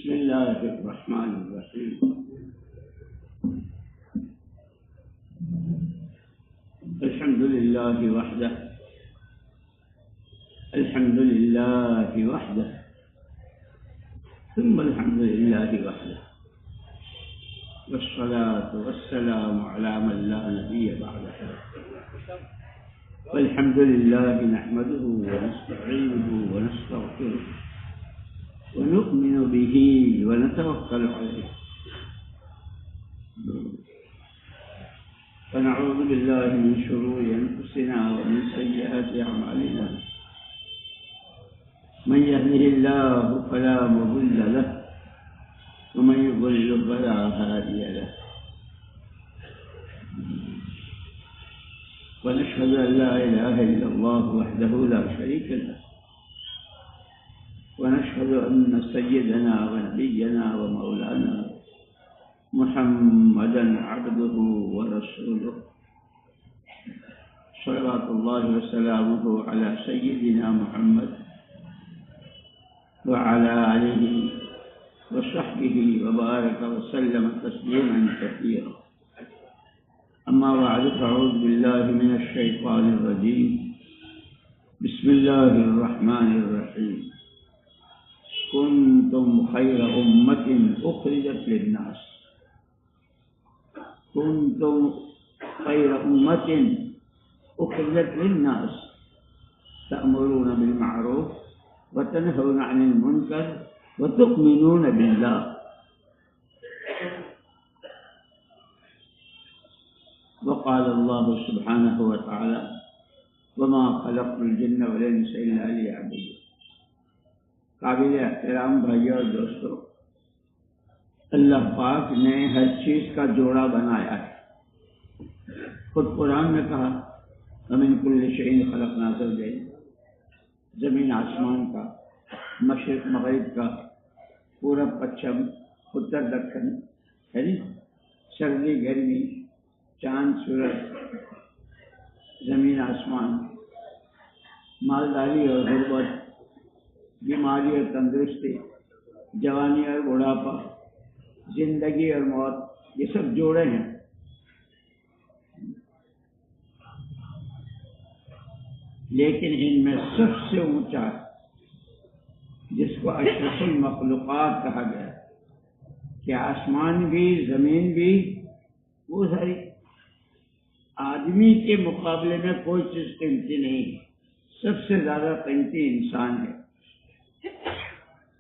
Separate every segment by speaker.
Speaker 1: بسم اللہ الرحمن الرحیم الحمد للہ وحدہ الحمد للہ وحدہ ثم الحمد للہ وحدہ والصلاة والسلام على من لا نبی بعدہ والحمد للہ نحمده ونستعینه ونستغفره ونؤمن به ونتوكل عليه ونعوذ بالله من شرور أنفسنا ومن سيئات أعمالنا من يهده الله فلا مضل له ومن يضلل فلا هادي له ونشهد أن لا إله إلا الله وحده لا شريك له ونشهد أن سيدنا ونبينا ومولانا محمدا عبده ورسوله صلوات الله وسلامه على سيدنا محمد وعلى آله وصحبه وبارك وسلم تسليما كثيرا أما بعد فأعوذ بالله من الشيطان الرجيم بسم الله الرحمن الرحيم كنتم خير أمة أخرجت للناس كنتم خير أمة أخرجت للناس تأمرون بالمعروف وتنهون عن المنكر وتؤمنون بالله وقال الله سبحانه وتعالى وما خلقت الجن والإنس إلا ليعبدون قابل احترام بھائیوں اور دوستوں، اللہ پاک نے ہر چیز کا جوڑا بنایا ہے۔ خود قرآن میں کہا وَمِن كُلِّ شَيْءٍ خَلَقْنَا زَوْجَيْنِ، زمین آسمان کا، مشرق مغرب کا، پورب پچھم، اتر دکن، سردی گرمی، چاند سورج، زمین آسمان، مالداری اور غربت، بیماری اور تندرستی، جوانی اور بڑھاپا، زندگی اور موت، یہ سب جوڑے ہیں۔ لیکن ان میں سب سے اونچا جس کو اشرف المخلوقات کہا گیا کہ آسمان بھی زمین بھی وہ ساری آدمی کے مقابلے میں کوئی چیز قیمتی نہیں ہے، سب سے زیادہ قیمتی انسان ہے۔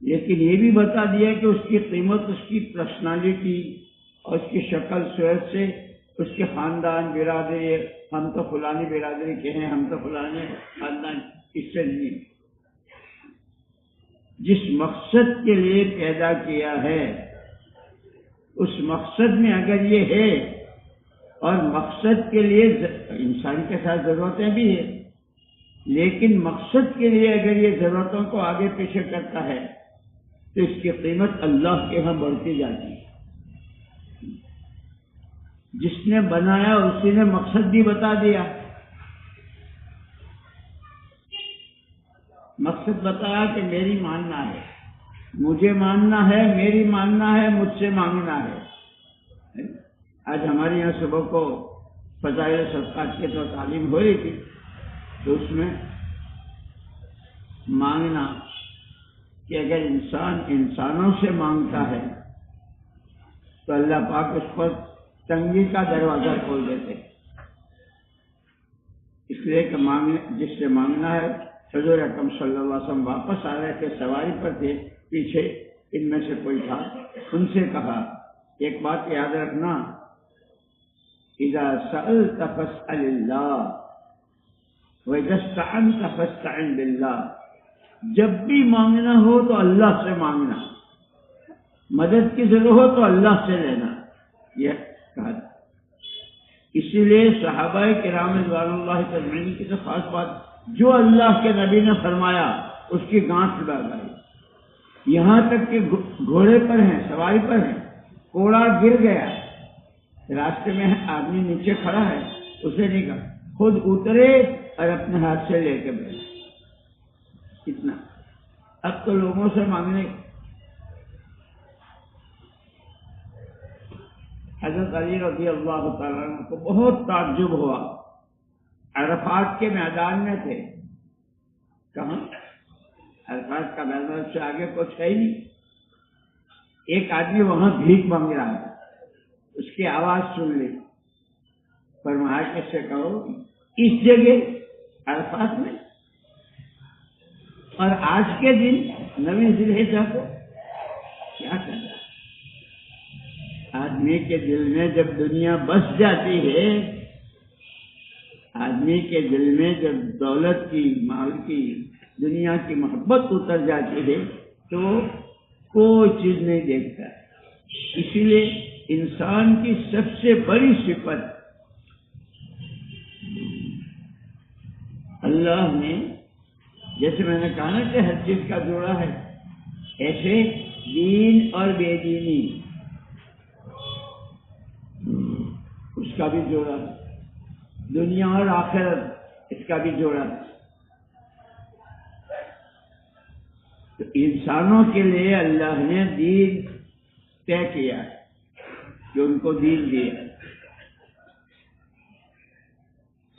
Speaker 1: لیکن یہ بھی بتا دیا کہ اس کی قیمت اس کی پرسنالٹی اور اس کی شکل صورت سے، اس کے خاندان برادری، ہم تو فلانی برادری کے ہیں، ہم تو فلانے خاندان، اس سے نہیں۔ جس مقصد کے لیے پیدا کیا ہے اس مقصد میں اگر یہ ہے، اور مقصد کے لیے انسان کے ساتھ ضرورتیں بھی ہیں، لیکن مقصد کے لیے اگر یہ ضرورتوں کو آگے پیچھے کرتا ہے تو اس کی قیمت اللہ کے ہاں بڑھتی جاتی ہے۔ جس نے بنایا اسی نے مقصد بھی بتا دیا، مقصد بتایا کہ میری ماننا ہے، مجھے ماننا ہے، میری ماننا ہے، مجھ سے مانگنا ہے۔ آج ہمارے یہاں صبح کو فضائل صدقات کی تو تعلیم ہو رہی تھی، تو اس میں مانگنا کہ اگر انسان انسانوں سے مانگتا ہے تو اللہ پاک اس پر تنگی کا دروازہ کھول دیتے، اس لیے کہ جس سے مانگنا ہے۔ حضور اکرم صلی اللہ علیہ وسلم واپس آ رہے تھے، سواری پر تھے، پیچھے ان میں سے کوئی تھا، ان سے کہا ایک بات یاد رکھنا، اذا سألت فاسأل اللہ وَإِذَا اسْتَعَنْتَ فَاسْتَعِنْ بِاللَّهِ، جب بھی مانگنا ہو تو اللہ سے مانگنا، مدد کی ضرورت ہو تو اللہ سے لینا، یہ کہا۔ اسی لیے صحابہ کرام رضوان اللہ اجمعین کی تو خاص بات، جو اللہ کے نبی نے فرمایا اس کی گانٹھ لگا گئی، یہاں تک کہ گھوڑے پر ہیں، سواری پر ہیں، کوڑا گر گیا، راستے میں آدمی نیچے کھڑا ہے، اسے نہیں کہا، خود اترے اور اپنے ہاتھ سے لے کے بیٹھے۔ اتنا اب تو لوگوں سے مانگنے حضرت علی رضی اللہ تعالیٰ عنہ کو بہت تعجب ہوا. عرفات کے میدان میں تھے. کہاں؟ عرفات کا میدان سے آگے کچھ ہے ہی نہیں. ایک آدمی وہاں بھیک مانگ رہا تھا. اس کی آواز سن لی. فرمایا کہ سے کہو اس جگہ عرفات میں اور آج کے دن 9 ذی الحجہ کو کیا کر رہا ہے؟ آدمی کے دل میں جب دنیا بس جاتی ہے، آدمی کے دل میں جب دولت کی، مال کی، دنیا کی محبت اتر جاتی ہے تو وہ کوئی چیز نہیں دیکھتا. اسی لیے انسان کی سب سے بڑی صفت اللہ نے، جیسے میں نے کہا نا کہ ہر چیز کا جوڑا ہے، ایسے دین اور بے دینی اس کا بھی جوڑا ہے، دنیا اور آخرت اس کا بھی جوڑا ہے. تو انسانوں کے لیے اللہ نے دین طے کیا ہے کہ ان کو دین دیا.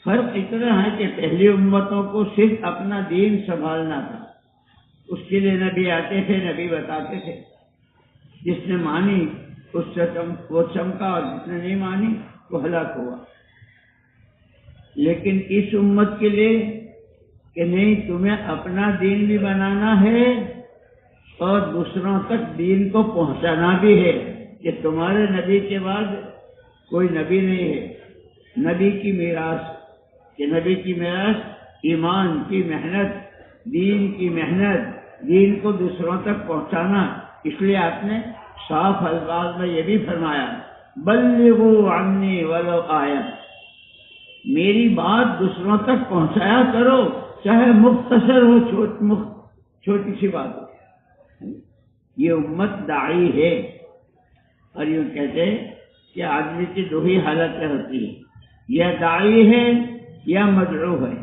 Speaker 1: فرق اتنا ہے کہ پہلی امتوں کو صرف اپنا دین سنبھالنا تھا. اس کے لیے نبی آتے تھے، نبی بتاتے تھے. جس نے مانی اس سے وہ چمکا اور جس نے نہیں مانی وہ ہلاک ہوا. لیکن اس امت کے لیے کہ نہیں، تمہیں اپنا دین بھی بنانا ہے اور دوسروں تک دین کو پہنچانا بھی ہے. کہ تمہارے نبی کے بعد کوئی نبی نہیں ہے. نبی کی میراث، کہ نبی کی میراث ایمان کی محنت، دین کی محنت، دین کو دوسروں تک پہنچانا. اس لیے آپ نے صاف الفاظ میں یہ بھی فرمایا، بلغوا عنی ولو آیہ، میری بات دوسروں تک پہنچایا کرو، چاہے مختصر ہو، چھوٹی سی بات ہو. یہ امت داعی ہے. اور یوں کہتے ہیں کہ آدمی کی دو ہی حالتیں ہوتی ہیں، یا داعی ہے یا مدعو ہے.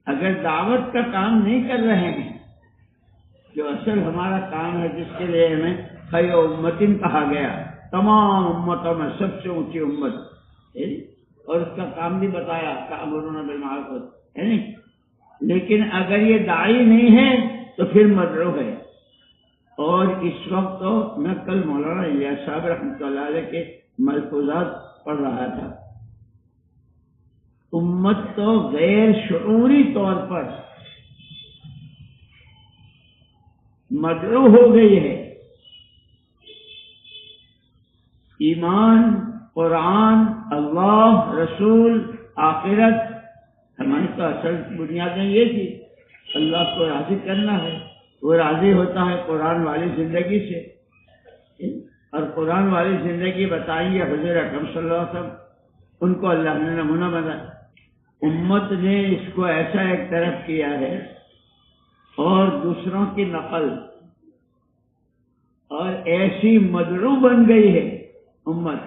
Speaker 1: اگر دعوت کا کام نہیں کر رہے ہیں، جو اصل ہمارا کام ہے، جس کے لیے ہمیں خیر امتن کہا گیا، تمام امتوں میں سب سے اونچی امت، اور اس کا کام بھی بتایا، تأمرون بالمعروف ہے نہیں. لیکن اگر یہ داعی نہیں ہے تو پھر مدعو ہے. اور اس وقت تو میں کل مولانا الیاس صاحب رحمۃ اللہ علیہ کے ملفوظات پڑھ رہا تھا. امت تو غیر شعوری طور پر مدعو ہو گئی ہے. ایمان، قرآن، اللہ، رسول، آخرت، ہماری تو اصل بنیادیں یہ تھی. اللہ کو راضی کرنا ہے، وہ راضی ہوتا ہے قرآن والی زندگی سے. اور قرآن والی زندگی بتائیے حضور اکرم صلی اللہ علیہ وسلم، ان کو اللہ نے نمونہ بنایا. امت نے اس کو ایسا ایک طرف کیا ہے اور دوسروں کی نقل، اور ایسی مدعو بن گئی ہے امت،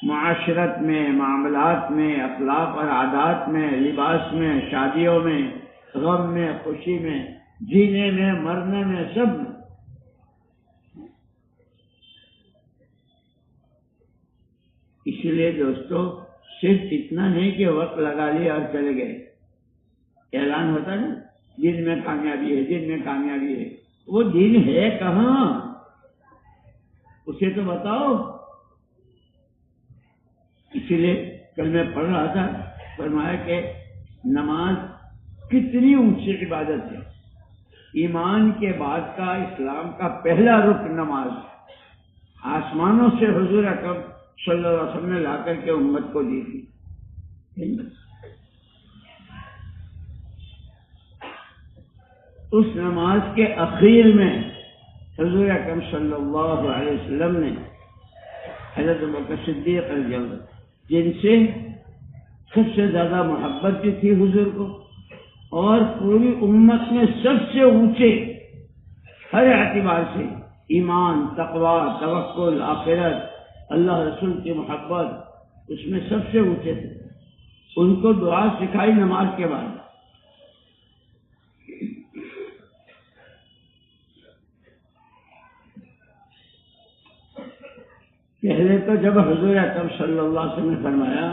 Speaker 1: معاشرت میں، معاملات میں، اخلاق اور عادات میں، لباس میں، شادیوں میں، غم میں، خوشی میں، جینے میں، مرنے میں، سب میں. اسی لیے دوستو، صرف اتنا نہیں کہ وقت لگا لیا اور چلے گئے. اعلان ہوتا ہے نا، دن میں کامیابی ہے، دن میں کامیابی ہے. وہ دن ہے کہاں؟ اسے تو بتاؤ. اسی لیے کل میں پڑھ رہا تھا، فرمایا کہ نماز کتنی اونچی عبادت ہے. ایمان کے بعد کا، اسلام کا پہلا رکن نماز. آسمانوں سے حضور اکرم صلی اللہ علیہ وسلم نے لا کر کے امت کو دی تھی. اس نماز کے اخیر میں حضور اکرم صلی اللہ علیہ وسلم نے حضرت ابوبکر صدیق رضی اللہ عنہ، جن سے سب سے زیادہ محبت بھی تھی حضور کو، اور پوری امت میں سب سے اونچے ہر اعتبار سے، ایمان، تقوی، توکل، آخرت، اللہ رسول کی محبت، اس میں سب سے اونچے تھے. ان کو دعا سکھائی نماز کے بعد. پہلے تو جب حضور اکرم صلی اللہ علیہ وسلم نے فرمایا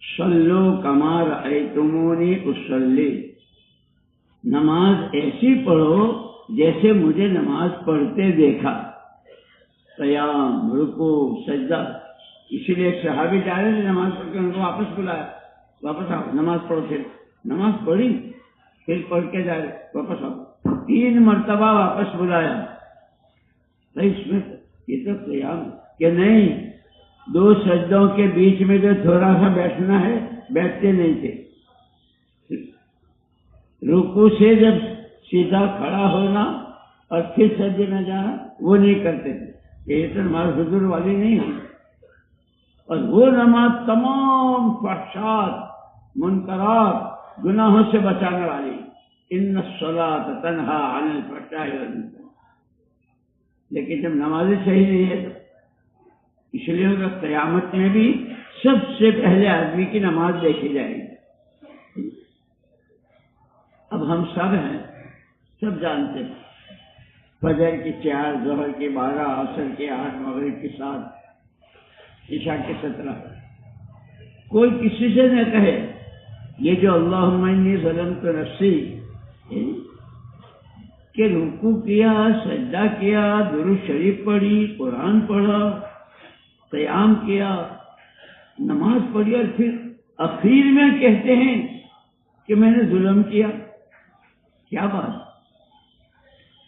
Speaker 1: صلو کما رأیتمونی اصلی، نماز ایسی پڑھو جیسے مجھے نماز پڑھتے دیکھا، قیام، رکوع، سجدہ. اسی لیے ایک صحابی جا رہے تھے نماز پڑھ کے، ان کو واپس بلایا، واپس آؤ نماز پڑھو. پھر نماز پڑھی، پھر پڑھ کے جا رہے، واپس آؤ. 3 مرتبہ واپس بلایا. اس میں یہ تو قیام کہ نہیں، 2 سجدوں کے بیچ میں جو تھوڑا سا بیٹھنا ہے بیٹھتے نہیں تھے. رکوع سے جب سیدھا کھڑا ہونا اور پھر سجدے میں جانا وہ نہیں کرتے تھے. یہ تو نماز حضور والی نہیں ہے. اور وہ نماز تمام فحشات، منکرات، گناہوں سے بچانے والی. ان الصلاۃ تنہی عن الفحشاء والمنکر. لیکن جب نمازیں صحیح نہیں ہے تو اس لیے قیامت میں بھی سب سے پہلے آدمی کی نماز دیکھی جائے گی. اب ہم سب ہیں، سب جانتے ہیں فجر کی 4، ظہر کی 12، عصر کی 8، مغرب کی 7، عشاء کی 17. کوئی کسی سے نہ کہے یہ جو اللہم انی ظلمت نفسی، کہ رکوع کیا، سجدہ کیا، درود شریف پڑھی، قرآن پڑھا، قیام کیا، نماز پڑھی، اور پھر اخیر میں کہتے ہیں کہ میں نے ظلم کیا. کیا بات؟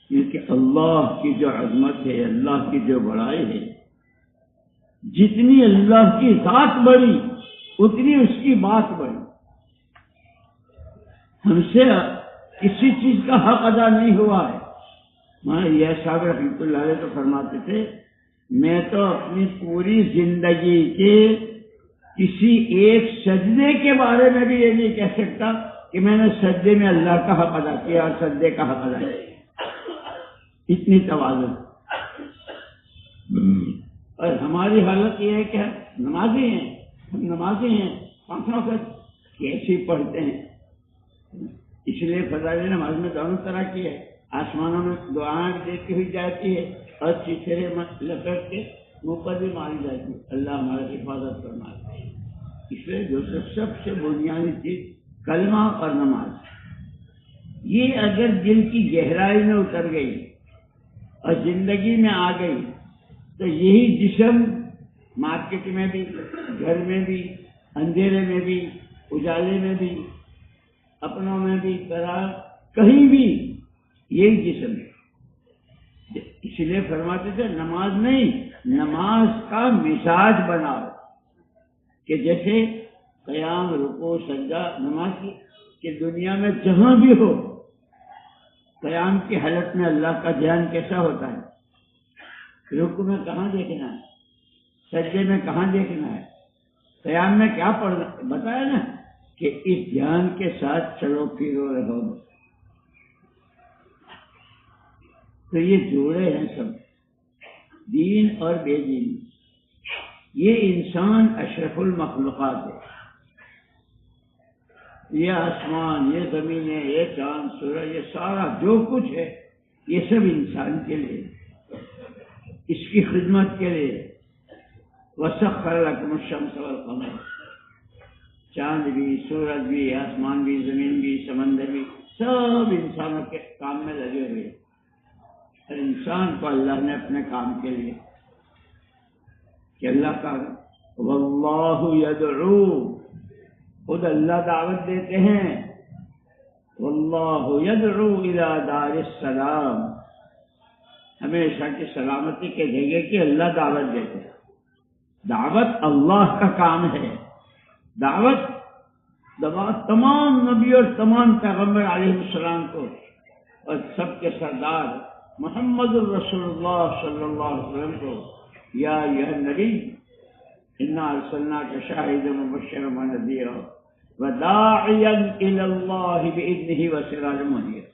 Speaker 1: کیونکہ اللہ کی جو عظمت ہے، اللہ کی جو بڑائی ہے، جتنی اللہ کی ذات بڑی اتنی اس کی بات بڑی. ہم سے کسی چیز کا حق ادا نہیں ہوا ہے. یہ صاحب رحمۃ اللہ علیہ تو فرماتے تھے میں تو اپنی پوری زندگی کے کسی ایک سجدے کے بارے میں بھی یہ نہیں کہہ سکتا کہ میں نے سجدے میں اللہ کا حق ادا کیا اور سجدے کا حق ادا کیا. اتنی تواضع. اور ہماری حالت یہ ہے کہ نمازی ہیں، ہم نمازی ہیں، 5 وقت کیسے پڑھتے ہیں. اس لیے فضائل نماز میں دونوں طرح کی ہے. آسمانوں میں دعائیں دیتی ہوئی جاتی ہے اور چیچڑے لپٹ کے منہ پر بھی ماری جاتی ہے. اللہ ہماری حفاظت فرمائے. اس لیے جو سب سے بنیادی چیز کلمہ اور نماز، یہ اگر دل کی گہرائی میں اتر گئی اور زندگی میں آ گئی تو یہی جسم مارکیٹ میں بھی، گھر میں بھی، اندھیرے میں بھی، اجالے میں بھی، اپنوں میں بھی، کہیں بھی یہی جسم ہے. اس لیے فرماتے تھے نماز نہیں، نماز کا مزاج بناؤ. کہ جیسے قیام، رکوع، سجدہ، نماز کی دنیا میں جہاں بھی ہو، قیام کی حالت میں اللہ کا دھیان کیسا ہوتا ہے، رکوع میں کہاں دیکھنا ہے، سجدے میں کہاں دیکھنا ہے، قیام میں کیا پڑھنا، بتایا نا کہ اس دھیان کے ساتھ چلو پھرو رہو. تو یہ جوڑے ہیں سب، دین اور بے دین. یہ انسان اشرف المخلوقات ہے. یہ آسمان، یہ زمینیں، یہ چاند، سورج، یہ سارا جو کچھ ہے یہ سب انسان کے لیے، اس کی خدمت کے لیے. وَسَخَّرَ لَكُمُ الشَّمْسَ وَالْقَمَرَ، چاند بھی، سورج بھی، آسمان بھی، زمین بھی، سمندر بھی، سب انسانوں کے کام میں لگے ہوئے. اور انسان کو اللہ نے اپنے کام کے لیے کہ اللہ کا واللہ یدعو، خود اللہ دعوت دیتے ہیں. واللہ یدعو الی دار السلام، ہمیشہ کی سلامتی کے جگہ کی اللہ دعوت دیتے ہیں. دعوت اللہ کا کام ہے. دعوت تمام نبی اور تمام پیغمبر علیہ السلام کو، اور سب کے سردار محمد الرسول اللہ صلی اللہ علیہ وسلم کو، یا ایھا النبی انا ارسلناک شاہدا ومبشرا ونذیرا وداعیا الی اللہ باذنہ وسراجا منیرا.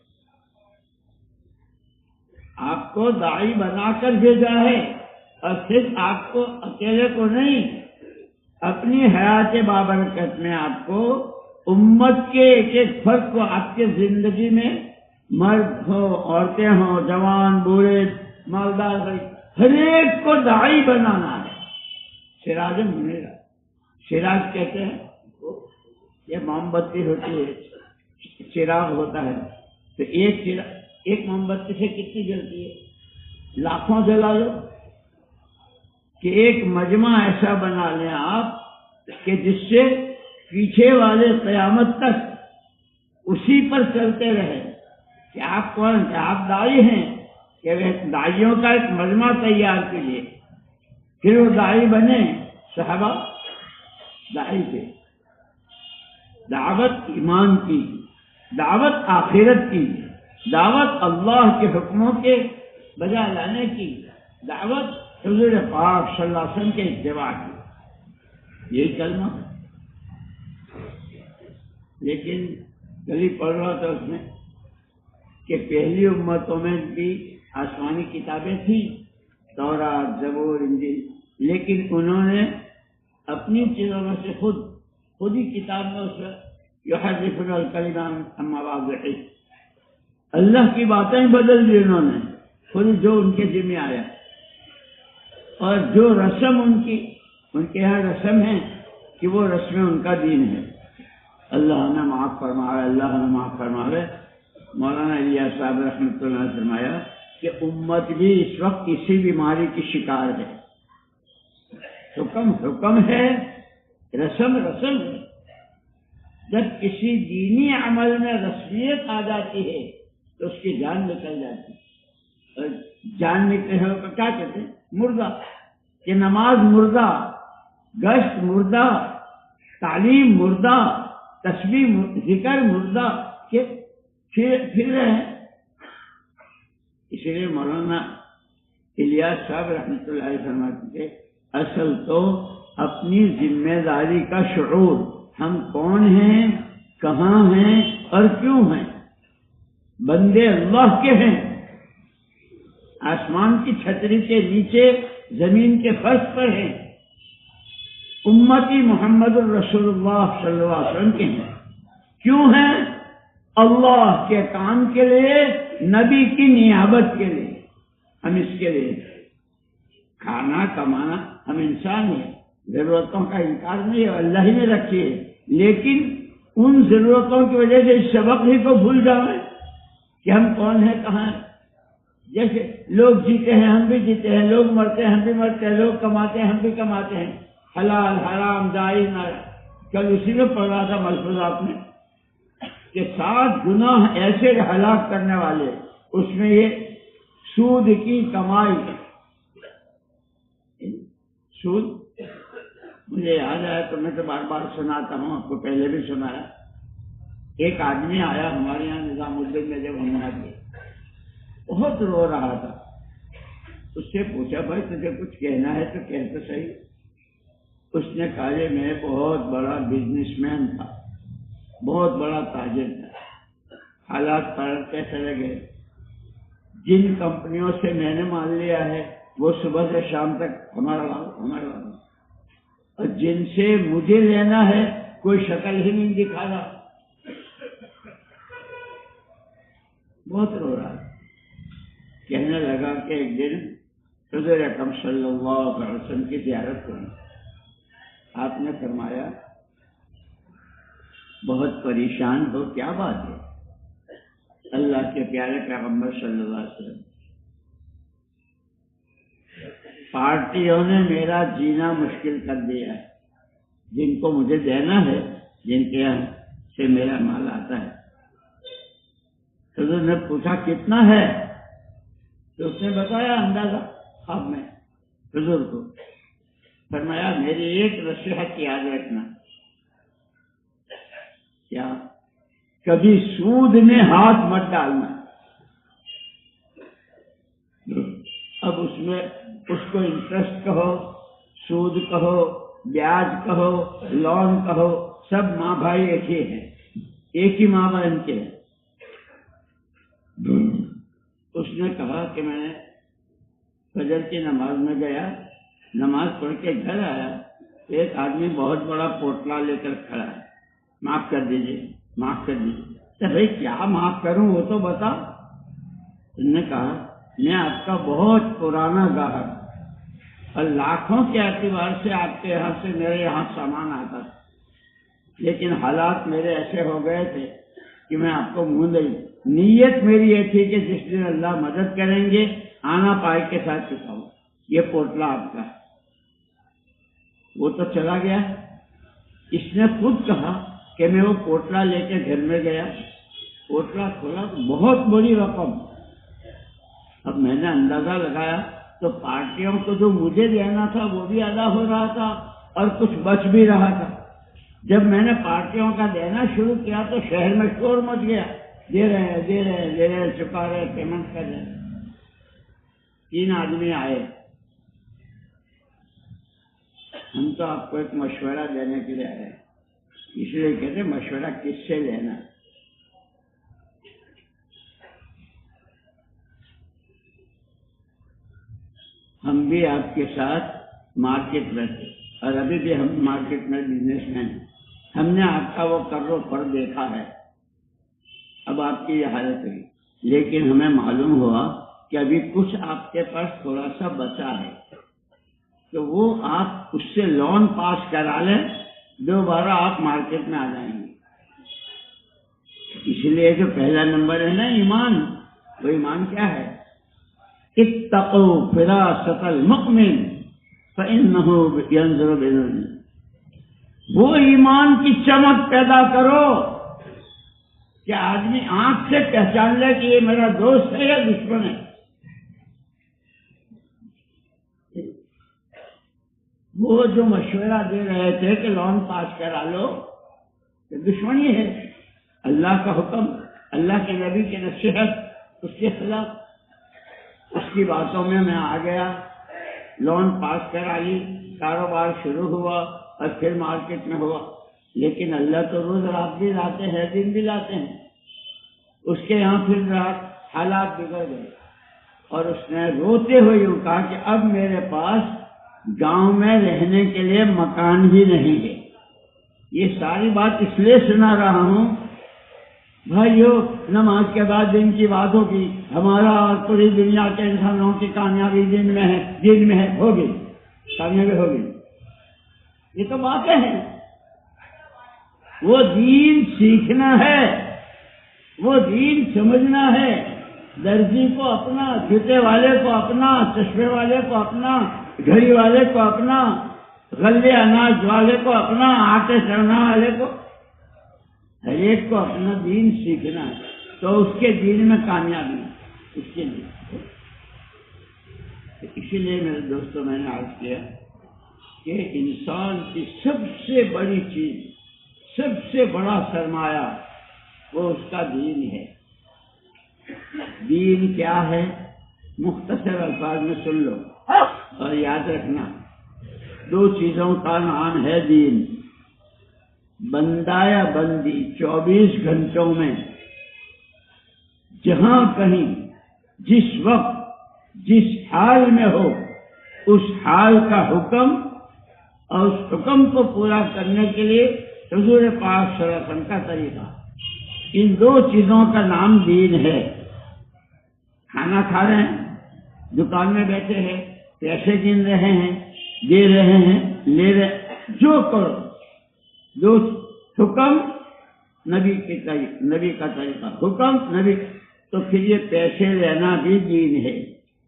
Speaker 1: آپ کو داعی بنا کر بھیجا ہے، اور صرف آپ کو اکیلے کو نہیں، اپنی حیات بابرکت میں آپ کو امت کے ایک ایک فرد کو، آپ کے زندگی میں مرد ہو، عورتیں ہوں، جوان، بوڑھے، مالدار، ہر ایک کو داعی بنانا ہے. سراج منیرا، سراج کہتے ہیں یہ موم بتی ہوتی ہے، چراغ ہوتا ہے، تو ایک موم بتی سے کتنی جلتی ہے؟ لاکھوں جلا لو، کہ ایک مجمع ایسا بنا لیں آپ کہ جس سے پیچھے والے قیامت تک اسی پر چلتے رہے کہ آپ کون، کہ آپ داعی ہیں، کہ داعیوں کا ایک مجمع تیار کیجیے، پھر وہ داعی بنے، صحابہ داعی تھے، دعوت ایمان کی، دعوت آخرت کی، دعوت اللہ کے حکموں کے بجا لانے کی، دعوت حضور پاک صلی اللہ علیہ وسلم کے اتباع کی، یہی کلمہ۔ لیکن کل ہی پڑھ رہا تھا اس میں کہ پہلی امتوں میں بھی آسمانی کتابیں تھیں، تورات، زبور، انجیل، لیکن انہوں نے اپنی چیزوں میں سے خود ہی کتاب میں اس میں یحرفون الکلم عن مواضعہ، اللہ کی باتیں بدل دی انہوں نے، خود جو ان کے ذمہ آیا، اور جو رسم ان کے یہاں رسم ہے کہ وہ رسم ان کا دین ہے۔ اللہ نے معاف فرمایا، اللہ نے معاف فرمایا۔ مولانا الیاس صاحب رحمۃ اللہ نے فرمایا کہ امت بھی اس وقت اسی بیماری کی شکار ہے، حکم ہے، رسم ہے۔ جب کسی دینی عمل میں رسمیت آ جاتی ہے تو اس کی جان نکل جاتی ہے، اور جان نکلے ہو تو کیا کہتے ہیں؟ مردہ، کہ نماز مردہ، گشت مردہ، تعلیم مردہ، تسبیح ذکر مردہ، کہ پھر رہے ہیں۔ اس لیے مولانا الیاس صاحب رحمۃ اللہ علیہ فرماتے تھے اصل تو اپنی ذمہ داری کا شعور، ہم کون ہیں، کہاں ہیں اور کیوں ہیں، بندے اللہ کے ہیں، آسمان کی چھتری کے نیچے زمین کے فرش پر ہیں، امتی محمد الرسول اللہ صلی اللہ علیہ وسلم کے ہیں، کیوں ہیں؟ اللہ کے کام کے لیے، نبی کی نیابت کے لیے، ہم اس کے لیے کھانا کمانا، ہم انسان ہیں، ضرورتوں کا انکار نہیں ہے، اللہ ہی نے رکھی ہے، لیکن ان ضرورتوں کی وجہ سے اس سبق ہی کو بھول جائیں کہ ہم کون ہیں، کہاں ہیں۔ جیسے لوگ جیتے ہیں ہم بھی جیتے ہیں، لوگ مرتے ہیں ہم بھی مرتے ہیں، لوگ کماتے ہیں ہم بھی کماتے ہیں، حلال حرام جائز ناجائز۔ کل اسی میں پڑھ رہا تھا ملفوظات میں کہ 7 گناہ ایسے ہلاک کرنے والے، اس میں یہ سود کی کمائی، سود مجھے یاد آیا تو میں تو بار بار سناتا ہوں، آپ کو پہلے بھی سنایا۔ ایک آدمی آیا ہمارے یہاں نظام الدین میں، جب ہم وہاں گئے بہت رو رہا تھا، اس سے پوچھا بھائی تجھے کچھ کہنا ہے تو کہہ تو صحیح۔ اس نے کہا یہ میں بہت بڑا بزنس مین تھا، بہت بڑا تاجر تھا، حالات پلٹتے چلے گئے، جن کمپنیوں سے میں نے مال لیا ہے وہ صبح سے شام تک ہمارا اور جن سے مجھے لینا ہے کوئی شکل ہی نہیں دکھا رہا، بہت رو رہا۔ کہنے لگا کہ ایک دن حضور اکرم صلی اللہ علیہ وسلم کی زیارت کروں، آپ نے فرمایا بہت پریشان ہو، کیا بات ہے؟ اللہ کے پیارے پیغمبر صلی اللہ علیہ وسلم، پارٹیوں نے میرا جینا مشکل کر دیا ہے، جن کو مجھے دینا ہے، جن کے یہاں سے میرا مال آتا ہے۔ حضور نے پوچھا کتنا ہے؟ تو اس نے بتایا اندازہ خواب میں حضور کو، فرمایا میری ایک نصیحت یاد رکھنا، کیا؟ کبھی سود میں ہاتھ مت ڈالنا۔ اب اس میں اس کو انٹرسٹ کہو، سود کہو، بیاج کہو، لون کہو، سب ماں بھائی ایک ہی ہیں، ایک ہی ماں بہن کے ہیں۔ اس نے کہا کہ میں فجر کی نماز میں گیا، نماز پڑھ کے گھر آیا، ایک آدمی بہت بڑا پوٹلا لے کر کھڑا ہے، معاف کر دیجیے، معاف کر دیجیے۔ تو بھائی کیا معاف کروں وہ تو بتا۔ انہوں نے کہا میں آپ کا بہت پرانا گاہک، اور لاکھوں کے اعتبار سے آپ کے یہاں سے میرے یہاں سامان آتا تھا، لیکن حالات میرے ایسے ہو گئے تھے کہ میں آپ کو منہ نہیں، نیت میری یہ تھی کہ جس دن اللہ مدد کریں گے آنا پائی کے ساتھ چکاؤں، یہ پوٹلا آپ کا ہے۔ وہ تو چلا گیا، اس نے خود کہا کہ میں وہ پوٹلا لے کے گھر میں گیا، پوٹلا کھولا، بہت بڑی رقم۔ اب میں نے اندازہ لگایا تو پارٹیوں کو جو مجھے دینا تھا وہ بھی ادا ہو رہا تھا اور کچھ بچ بھی رہا تھا۔ جب میں نے پارٹیوں کا دینا شروع کیا تو شہر میں شور مچ گیا، دے رہے ہیں دے رہے ہیں دے رہے ہیں، چکا رہے، پیمنٹ کر رہے ہیں۔ 3 آدمی آئے، ہم تو آپ کو ایک مشورہ دینے کے لیے آئے، اس لیے کہتے مشورہ کس سے لینا۔ ہم بھی آپ کے ساتھ مارکیٹ میں تھے اور ابھی بھی ہم مارکیٹ میں بزنس مین ہیں، ہم نے آپ کا وہ قرض و فرض دیکھا ہے، اب آپ کی یہ حالت ہوئی، لیکن ہمیں معلوم ہوا کہ ابھی کچھ آپ کے پاس تھوڑا سا بچا ہے، تو وہ آپ اس سے لون پاس کرا لیں، دوبارہ آپ مارکیٹ میں آ جائیں گے۔ اس لیے جو پہلا نمبر ہے نا ایمان، وہ ایمان کیا ہے؟ اتقوا فراست المؤمن فإنه ينظر بالعين۔ وہ ایمان کی چمک پیدا کرو کہ آدمی آنکھ سے پہچان لے کہ یہ میرا دوست ہے یا دشمن ہے۔ وہ جو مشورہ دے رہے تھے کہ لون پاس کرا لو، یہ دشمنی ہے، اللہ کا حکم، اللہ کے نبی کی نصیحت، اس کے خلاف۔ اس کی باتوں میں آ گیا، لون پاس کرا لی، کاروبار شروع ہوا اور پھر مارکیٹ میں ہوا، لیکن اللہ تو روز رات بھی لاتے ہیں، دن بھی لاتے ہیں۔ اس کے یہاں پھر رات حالات بگڑ گئے اور اس نے روتے ہوئے یوں کہا کہ اب میرے پاس گاؤں میں رہنے کے لیے مکان بھی نہیں ہے۔ یہ ساری بات اس لیے سنا رہا ہوں بھائیو، نماز کے بعد دن کی بات ہوگی، ہمارا اور پوری دنیا کے انسانوں کی کامیابی دن میں ہے، ہوگی، کامیابی ہوگی، یہ تو باتیں ہیں۔ وہ دین سیکھنا ہے، وہ دین سمجھنا ہے، درزی کو اپنا، جوتے والے کو اپنا، چشمے والے کو اپنا، گھڑی والے کو اپنا، غلے اناج والے کو اپنا، آٹے چڑھنا والے کو، ہر ایک کو اپنا دین سیکھنا ہے تو اس کے دین میں کامیابی ہے، اس کے لیے۔ اسی لیے میرے دوستوں میں نے عرض کیا کہ انسان کی سب سے بڑی چیز، سب سے بڑا سرمایہ وہ اس کا دین ہے۔ دین کیا ہے؟ مختصر الفاظ میں سن لو اور یاد رکھنا، 2 چیزوں کا نام ہے دین۔ بندہ یا بندی 24 گھنٹوں میں جہاں کہیں جس وقت جس حال میں ہو اس حال کا حکم اور اس حکم کو پورا کرنے کے لیے حضور پاک صلی اللہ علیہ وسلم کا طریقہ، ان 2 چیزوں کا نام دین ہے۔ کھانا کھا رہے ہیں، دکان میں بیٹھے ہیں، پیسے گن رہے ہیں، دے رہے ہیں، لے رہے، جو کرو، 2 حکم نبی کا طریقہ، حکم نبی، تو پھر یہ پیسے لینا بھی دین ہے،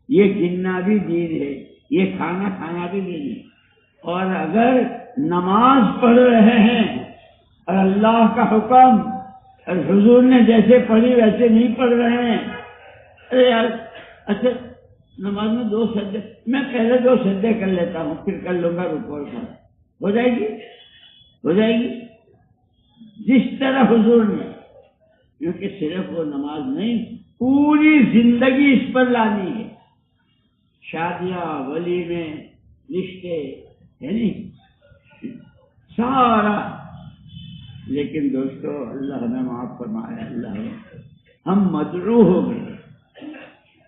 Speaker 1: یہ گننا بھی دین ہے، یہ کھانا کھانا بھی دین ہے۔ اور اگر نماز پڑھ رہے ہیں اور اللہ کا حکم اور حضور نے جیسے پڑھی ویسے نہیں پڑھ رہے ہیں، ارے یار اچھا نماز میں 2 سجدے، میں پہلے 2 سجدے کر لیتا ہوں پھر کر لوں گا رکوع، ہو جائے گی، ہو جائے گی جس طرح حضور نے، کیونکہ صرف وہ نماز نہیں، پوری زندگی اس پر لانی ہے، شادیاں، ولیمے، رشتے، یعنی سارا۔ لیکن دوستو اللہ نے معاف فرمایا، اللہ نے، ہم مدعو ہو گئے،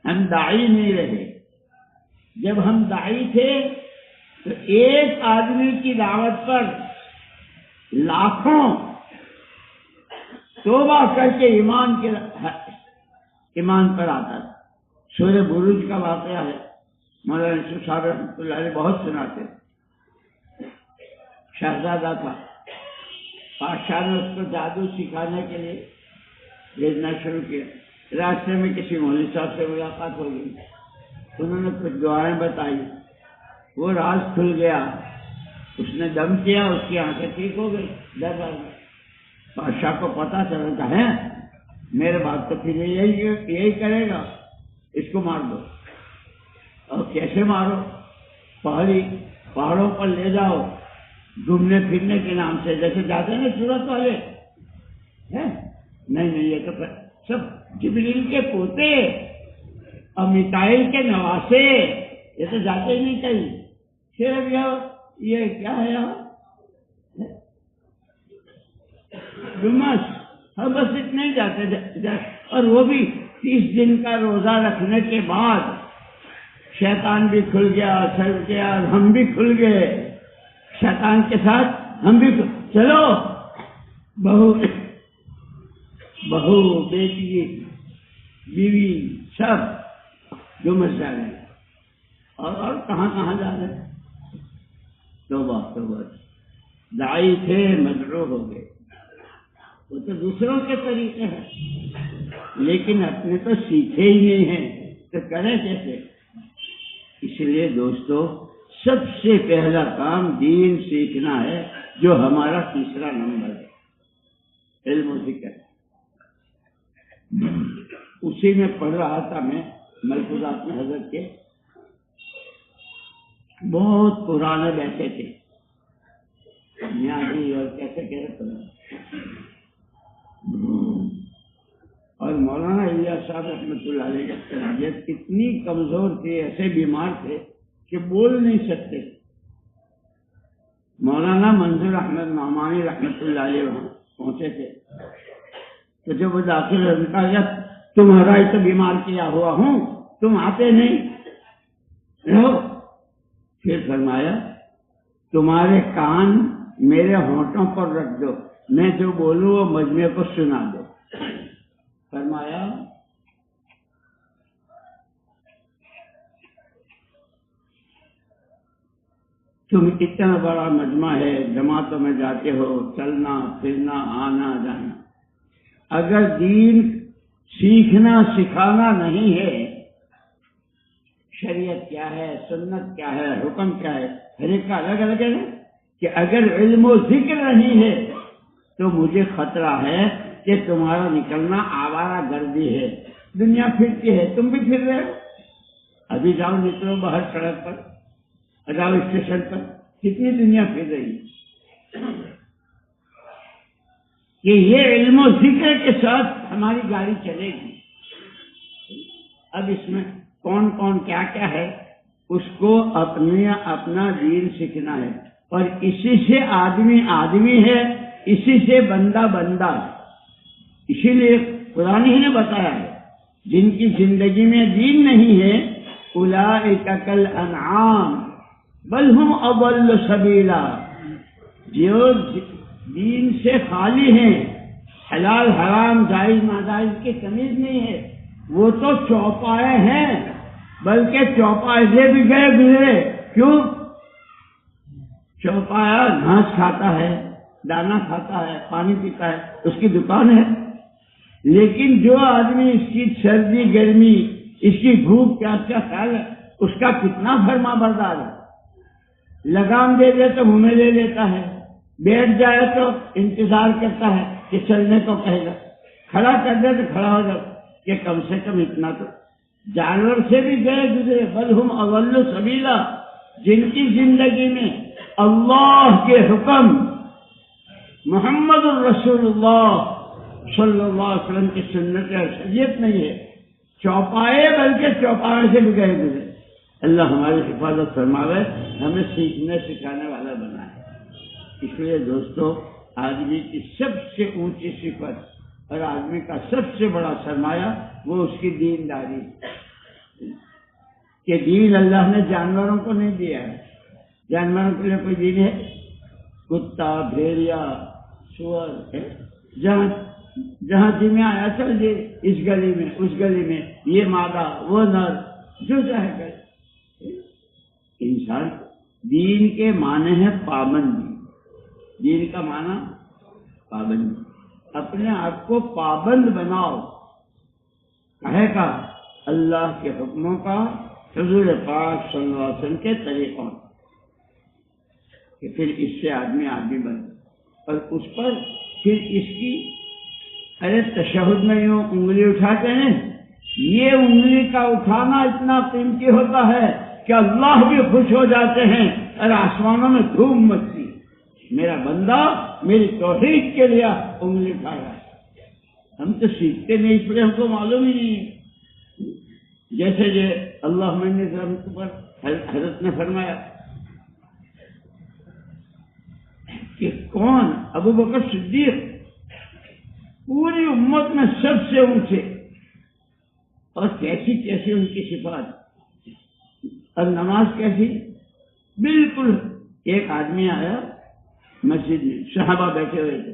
Speaker 1: ہم داعی نہیں رہے۔ جب ہم داعی تھے تو ایک آدمی کی دعوت پر لاکھوں توبہ کر کے ایمان پر آتا تھا۔ سورہ بروج کا واقعہ ہے، مولانا یوسف صاحب رحمۃ اللہ علیہ بہت سناتے، شہزادہ تھا، بادشاہ نے اس کو جادو سکھانے کے لیے بھیجنا شروع کیا۔ راستے میں کسی مولوی صاحب سے ملاقات ہو گئی، انہوں نے کچھ دعائیں بتائی، وہ راز کھل گیا، اس نے دم کیا، اس کی آنکھیں ٹھیک ہو گئی دربار میں۔ بادشاہ کو پتا چلا کہ ہے میرے بات تو پھر یہی کرے گا، اس کو مار دو۔ اور کیسے مارو؟ پہاڑوں پر لے جاؤ گھومنے پھرنے کے نام سے، جیسے جاتے ہیں سورت والے ہیں۔ نہیں یہ تو سب جبریل کے پوتے اور میکائیل کے نواسے، یہ تو جاتے ہی نہیں کہیں۔ صرف یہ کیا ہے ہم بس اتنے ہی جاتے، اور وہ بھی 30 دن کا روزہ رکھنے کے بعد شیطان بھی کھل گیا، چل گیا، ہم بھی کھل گئے شیطان کے ساتھ، ہم بھی چلو بہو بیٹی بیوی سب جو مس جا رہے ہیں، اور کہاں جا رہے ہیں۔ توبہ داعی تھے مدعو ہو گئے، وہ تو دوسروں کے طریقے ہیں لیکن اپنے تو سیکھے ہی نہیں ہیں، تو کریں کیسے؟ اس لیے دوستو سب سے پہلا کام دین سیکھنا ہے، جو ہمارا تیسرا نمبر ہے، علم و ذکر۔ اسی میں پڑھ رہا تھا میں ملفوظات میں حضرت کے بہت پرانے بیٹھے تھے، نیازی اور کیسے کہتے ہیں، اور مولانا الیاس صاحب رحمۃ اللہ علیہ کی طبیعت اتنی کمزور تھی، ایسے بیمار تھے کہ بول نہیں سکتے۔ مولانا منظور احمد نعمانی رحمۃ اللہ علیہ وہاں پہنچے تھے، تو جب وہ داخل ہونے کا جب تمہارا ہی تو بیمار کیا ہوا ہوں، تم آتے نہیں رہو۔ پھر فرمایا تمہارے کان میرے ہونٹوں پر رکھ دو، میں جو بولوں وہ مجمع کو سنا دو۔ فرمایا تم اتنا بڑا مجمع ہے، جماعتوں میں جاتے ہو، چلنا پھرنا آنا جانا، اگر دین سیکھنا سکھانا نہیں ہے، شریعت کیا ہے، سنت کیا ہے، حکم کیا ہے، ہر ایک کا الگ الگ ہے، کہ اگر علم و ذکر نہیں ہے تو مجھے خطرہ ہے کہ تمہارا نکلنا آوارہ گردی ہے، دنیا پھرتی ہے، تم بھی پھر رہے ہو۔ ابھی جاؤ نکلو باہر سڑک پر، جاؤ اسٹیشن پر، کتنی دنیا پھر رہی ہے کہ یہ علم و ذکر کے ساتھ ہماری گاڑی چلے گی۔ اب اس میں کون کون کیا کیا ہے، اس کو اپنا دین سیکھنا ہے، اور اسی سے آدمی آدمی ہے، اسی سے بندہ بندہ ہے۔ اسی لیے قرآن ہی نے بتایا ہے جن کی زندگی میں دین نہیں ہے، اولئک کالانعام بل ہم اضل سبیلا، جو دین سے خالی ہیں، حلال حرام جائز ناجائز کی تمیز نہیں ہے، وہ تو چوپائے ہیں، بلکہ چوپائے سے بھی گئے گزرے۔ کیوں؟ چوپایا گھاس کھاتا ہے، دانا کھاتا ہے، پانی پیتا ہے، اس کی دکان ہے، لیکن جو آدمی اس کی سردی گرمی، اس کی بھوک پیاس کا خیال ہے، اس کا کتنا فرما بردار ہے۔ لگام دے دے تو منہ میں لے لیتا ہے، بیٹھ جائے تو انتظار کرتا ہے کہ چلنے کو کہے گا، کھڑا کر دے تو کھڑا ہو جائے کہ کم سے کم اتنا تو۔ جانور سے بھی گئے گزرے، بل ہم اضل سبیلا، جن کی زندگی میں اللہ کے حکم، محمد الرسول اللہ صلی اللہ علیہ وسلم کی سنت اور شریعت نہیں ہے، چوپائے بلکہ چوپائے سے بھی گئے گزرے۔ اللہ ہماری حفاظت فرماوے، ہمیں سیکھنے سکھانے والا بنائے۔ اس لیے دوستو، آدمی کی سب سے اونچی صفت اور آدمی کا سب سے بڑا سرمایہ وہ اس کی دینداری، کہ دین اللہ نے جانوروں کو نہیں دیا ہے۔ جانوروں کے لیے کوئی دین ہے؟ کتا، بھیڑیا، سور ہے، جہاں جن آیا چل جی، اس گلی میں اس گلی میں، یہ مادہ وہ نر، جو چاہے کرے۔ انسان دین کے معنی ہے پابندی، دین کا معنی پابندی، اپنے آپ کو پابند بناؤ کہے کا اللہ کے حکموں کا، حضور پاک صلی اللہ علیہ وسلم کے طریقوں، کہ پھر اس سے آدمی بنے، اور اس پر پھر اس کی ارے تشہد میں یوں انگلی اٹھاتے ہیں، یہ انگلی کا اٹھانا اتنا قیمتی ہوتا ہے کہ اللہ بھی خوش ہو جاتے ہیں اور آسمانوں میں دھوم مچتی، میرا بندہ میری توحید کے لیے انگلی اٹھا رہا ہے۔ ہم تو سیکھتے نہیں، اس لیے ہم کو معلوم ہی نہیں ہے۔ جیسے یہ اللہ پر حضرت نے فرمایا کہ کون ابو بکر صدیق پوری امت میں سب سے اونچے، اور کیسی کیسی ان کی صفات، اور نماز کیسی، بالکل۔ ایک آدمی آیا مسجد میں، صحابہ بیٹھے ہوئے تھے،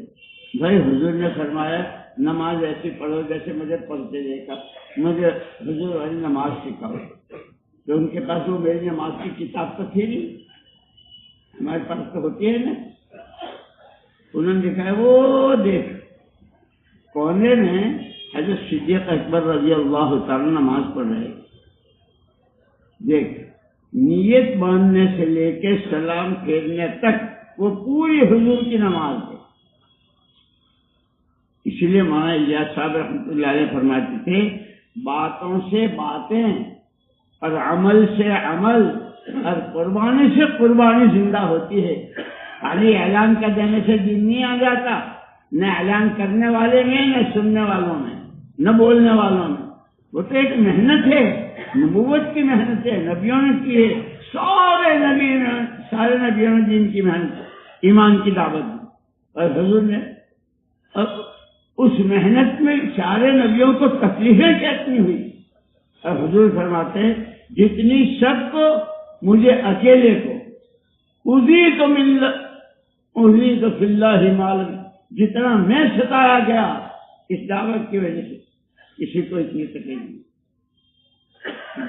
Speaker 1: بھائی حضور نے فرمایا نماز ایسی پڑھو جیسے مجھے پڑھتے دیکھا، مجھے حضور والی نماز سکھاؤ۔ تو ان کے پاس وہ میری نماز کی کتاب تو تھی نہیں، ہمارے پاس تو ہوتی ہے نا۔ انہوں نے دکھایا، وہ دیکھ کونے میں حضرت صدیق اکبر رضی اللہ تعالی نماز پڑھ رہے، دیکھ نیت باندھنے سے لے کے سلام پھیرنے تک وہ پوری حضور کی نماز ہے۔ اس لیے مولانا الیاس صاحب رحمۃ اللہ علیہ فرماتے تھے، باتوں سے باتیں اور عمل سے عمل اور قربانی سے قربانی زندہ ہوتی ہے۔ خالی اعلان کر دینے سے دین نہیں آ جاتا، نہ اعلان کرنے والے میں، نہ سننے والوں میں، نہ بولنے والوں میں۔ وہ تو ایک محنت ہے، نبوت کی محنت ہے، نبیوں نے کی ہے، سارے نبیوں نے دین کی محنت، ایمان کی دعوت دی، اور حضور نے اس محنت میں سارے نبیوں کو تکلیفیں کتنی ہوئی، اور حضور فرماتے ہیں جتنی سب کو مجھے اکیلے کو اذی تو فی اللہ معلوم، جتنا میں ستایا گیا اس دعوت کی وجہ سے، کسی کو اتنی تکلیف نہیں۔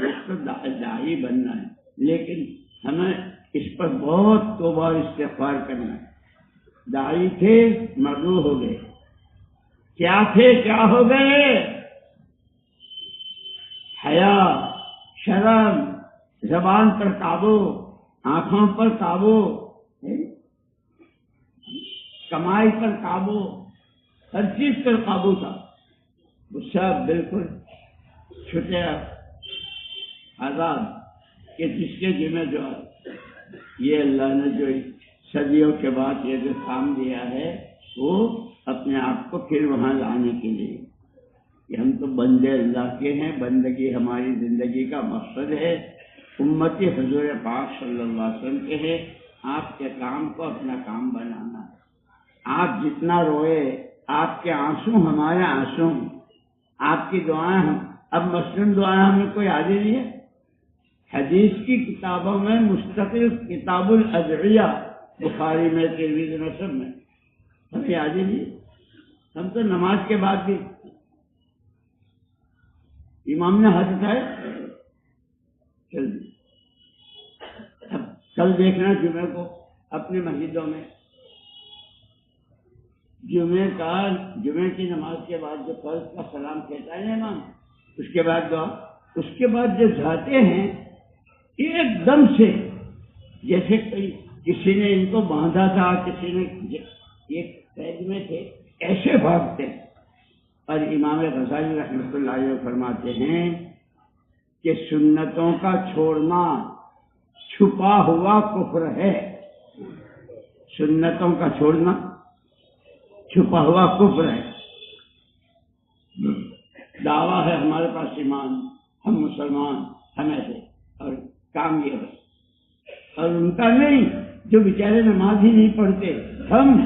Speaker 1: دوستو داعی بننا ہے، لیکن ہمیں اس پر بہت توبہ اور استغفار کرنا ہے۔ داعی تھے مغرور ہو گئے، کیا تھے کیا ہو گئے، حیا، شرم، زبان پر قابو، آنکھوں پر قابو، کمائی پر قابو، ہر چیز پر قابو تھا، وہ سب بالکل چھٹے آزاد، کہ جس کے ذمہ جو ہے یہ اللہ نے جو صدیوں کے بعد یہ جو کام دیا ہے وہ اپنے آپ کو پھر وہاں لانے کے لیے، کہ ہم تو بندے اللہ کے ہیں، بندگی ہماری زندگی کا مقصد ہے، امتی حضور پاک صلی اللہ علیہ وسلم کے ہے، آپ کے کام کو اپنا کام بنانا ہے۔ آپ جتنا روئے، آپ کے آنسو ہمارے آنسو، آپ کی دعائیں اب مسلم دعائیں ہمیں کوئی یاد ہی نہیں ہے۔ حدیث کی کتابوں میں مستقل کتاب الادعیہ، بخاری میں، ترمذی میں، سب میں ہمیں یاد ہی نہیں۔ ہم تو نماز کے بعد بھی امام نے ہاتھ اٹھائے، اب کل دیکھنا جمعے کو اپنی مسجدوں میں، جمعے کی نماز کے بعد جو فرض کا سلام کہتا ہے امام، اس کے بعد دعا، اس کے بعد جو جاتے ہیں ایک دم سے جیسے کسی نے ان کو باندھا تھا، کسی نے ایک قید میں تھے، ایسے بھاگتے ہیں۔ اور امام غزالی رحمۃ اللہ علیہ فرماتے ہیں کہ سنتوں کا چھوڑنا چھپا ہوا کفر ہے، سنتوں کا چھوڑنا چھپا ہوا کفر ہے۔ دعویٰ ہے ہمارے پاس ایمان، ہم مسلمان، ہم ایسے، اور کام یہ ہے، اور ان کا نہیں جو بیچارے نماز ہی نہیں پڑھتے، ہم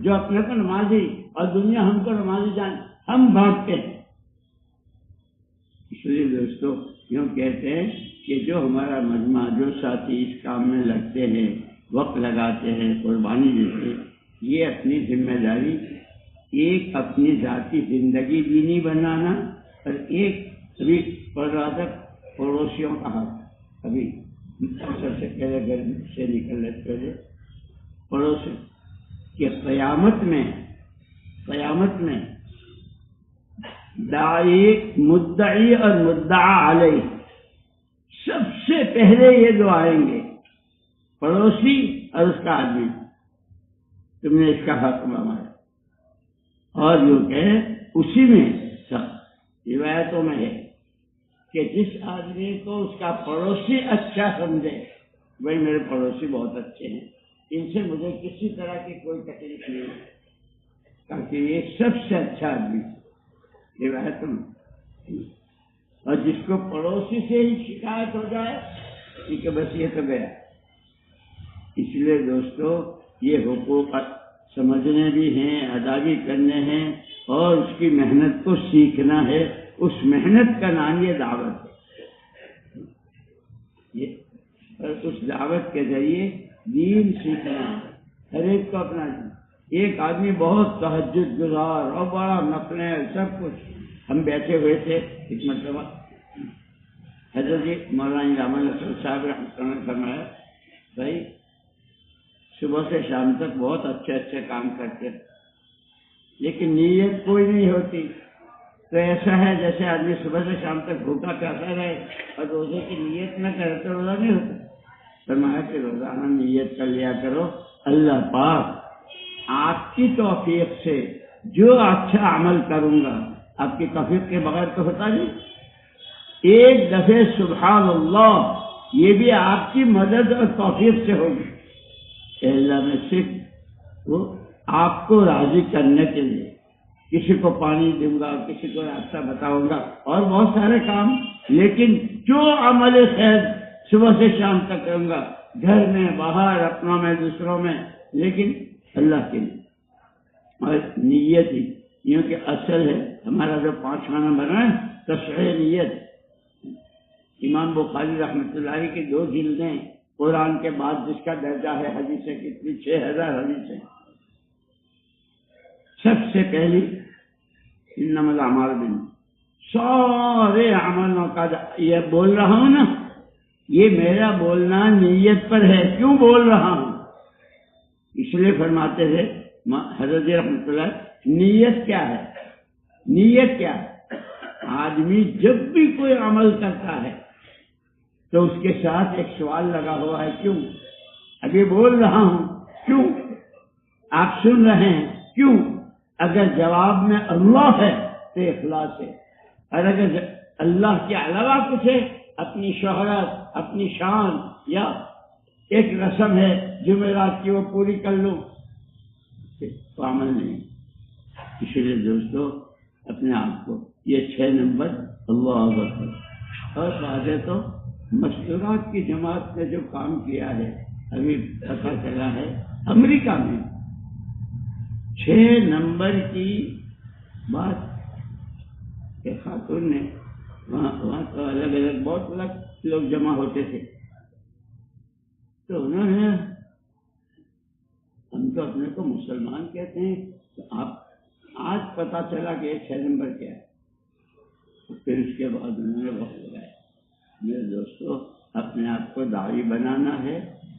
Speaker 1: جو اپنے کو نمازی اور دنیا ہم کو نمازی جان، ہم بھاگتے ہیں۔ اس لیے دوستو یوں کہتے ہیں کہ جو ہمارا مجمع، جو ساتھی اس کام میں لگتے ہیں، وقت لگاتے ہیں، قربانی دیتے ہیں، یہ اپنی ذمہ داری، ایک اپنی ذاتی زندگی دینی بنانا، اور ایک ابھی پڑھ رہا تھا پڑوسیوں کا حق، ابھی سب سے پہلے گھر سے نکلنے پہلے پڑوسی کہ قیامت میں داعی، مدعی اور مدعا علیہ سب سے پہلے یہ دو آئیں گے، پڑوسی اور اس کا آدمی، تم نے اس کا حق مانگا۔ اور جو کہ اسی میں سب روایتوں میں ہے کہ جس آدمی کو اس کا پڑوسی اچھا سمجھے، وہی میرے پڑوسی بہت اچھے ہیں، ان سے مجھے کسی طرح کی کوئی تکلیف نہیں ہے، تاکہ یہ سب سے اچھا آدمی روایتوں میں۔ اور جس کو پڑوسی سے ہی شکایت ہو جائے کہ بس یہ تو گیا۔ اس لیے دوستو یہ حقوق سمجھنے بھی ہیں، ادا بھی کرنے ہیں، اور اس کی محنت کو سیکھنا ہے۔ اس محنت کا نام یہ دعوت ہے، اور اس دعوت کے ذریعے دین سیکھنا ہے، ہر ایک کو اپنا دین۔ ایک آدمی بہت تہجد گزار اور بڑا نفلیں سب کچھ، ہم بیٹھے ہوئے تھے ایک مرتبہ، حضرت جی مولانا رحمان صاحب رحمۃ اللہ نے فرمایا بھائی صبح سے شام تک بہت اچھے اچھے کام کرتے لیکن نیت کوئی نہیں ہوتی، تو ایسا ہے جیسے آدمی صبح سے شام تک بھوکا پیاسا رہے اور روزے کی نیت نہ کرے تو روزہ نہیں ہوتا۔ فرمایا کہ روزانہ نیت کر لیا کرو، اللہ پاک آپ کی توفیق سے جو اچھا عمل کروں گا، آپ کی توفیق کے بغیر تو ہوتا نہیں، ایک دفعہ سبحان اللہ یہ بھی آپ کی مدد اور توفیق سے ہوگی کہ اللہ میں صرف وہ آپ کو راضی کرنے کے لیے کسی کو پانی دوں گا، کسی کو راستہ بتاؤں گا اور بہت سارے کام، لیکن جو عمل خیر صبح سے شام تک کروں گا، گھر میں باہر اپنوں میں دوسروں میں، لیکن اللہ کے لیے۔ اور نیت ہی یوں کہ اصل ہے ہمارا جو 5واں نمبر ہے تصحیح نیت۔ امام بخاری رحمۃ اللہ علیہ کی 2 جلدیں قرآن کے بعد جس کا درجہ ہے، حدیثیں کتنی 6000 حدیثیں۔ سب سے پہلی انما الاعمال بالنیات، سارے عملوں کا یہ بول رہا ہوں نا، یہ میرا بولنا نیت پر ہے۔ کیوں بول رہا ہوں؟ اس لیے فرماتے تھے حضرت رحمۃ اللہ، نیت کیا ہے؟ نیت کیا ہے؟ آدمی جب بھی کوئی عمل کرتا ہے تو اس کے ساتھ ایک سوال لگا ہوا ہے، کیوں؟ ابھی بول رہا ہوں کیوں؟ آپ سن رہے ہیں کیوں؟ اگر جواب میں اللہ ہے تو اخلاص ہے، اور اگر اللہ کے علاوہ کچھ ہے، اپنی شہرت، اپنی شان، یا ایک رسم ہے جمعرات کی وہ پوری کر لوں، تو عمل نہیں۔ اس لیے دوستو اپنے آپ کو یہ 6 نمبر اللہ اکبر۔ اور بعد تو مستورات کی جماعت نے جو کام کیا ہے، ابھی پتہ چلا ہے امریکہ میں 6 نمبر کی بات، ایک خاتون نے وہاں تو الگ الگ بہت الگ لوگ جمع ہوتے تھے، تو انہوں نے، ہم تو اپنے کو مسلمان کہتے ہیں، تو آپ آج پتا چلا کہ یہ 6 نمبر کیا ہے۔ پھر اس کے بعد انہوں نے وقت لگایا۔ میرے دوستو اپنے آپ کو داعی بنانا ہے،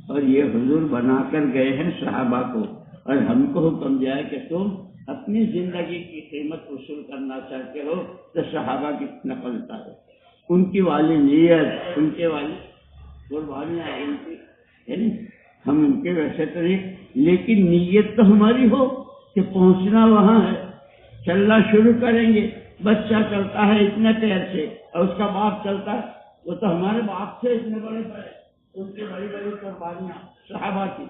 Speaker 1: اور یہ حضور بنا کر گئے ہیں صحابہ کو، اور ہم کو حکم دیا ہے کہ تم اپنی زندگی کی قیمت وصول کرنا چاہتے ہو تو صحابہ کی نقل اتارو، ان کی والی نیت، ان کے والی قربانیاں، ان کی، یعنی ہم ان کے ویسے تو نہیں، لیکن نیت تو ہماری ہو کہ پہنچنا وہاں ہے۔ چلنا شروع کریں گے، بچہ چلتا ہے اتنے پیر سے اور اس کا باپ چلتا ہے، وہ تو ہمارے باپ سے اتنے بڑے بڑے، ان کی بڑی بڑی قربانیاں صحابہ کی۔